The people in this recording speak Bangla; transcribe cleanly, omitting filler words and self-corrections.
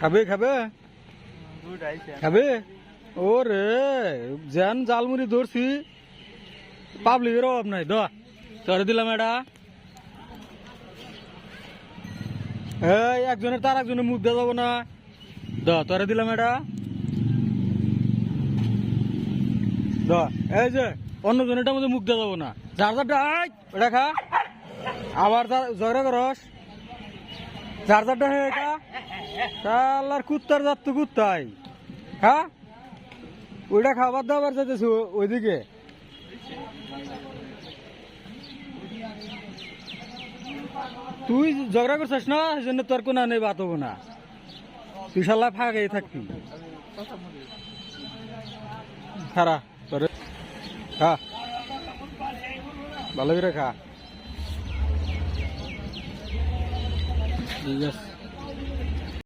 খাবে খাবে খাবে ওরে যেন জালমুড়ি ধরছি পাবলিকের অভাব নাই তোরে দিলাম এটা এই একজনের তার একজনের মুখ দেওয়া যাবো না তোরে দিলাম এটা এই যে অন্য জনেরটা মধ্যে মুখ দেওয়া যাবো না যার যারটা এটা খা আবার ঝগড়া করস যার যারটা হয়ে খা তার কুত্তার জাত তো কুত্তাই হ্যাঁ ওইটা খাবার দাবার চাইতেছি ওইদিকে তুই ঝগড়া করছিস না সেই জন্য তোর কোনো নেই বাত হবো না তুই শালা ফাঁকে থাকবি খারা তোরে খা ভালো করে খা ঠিক আছে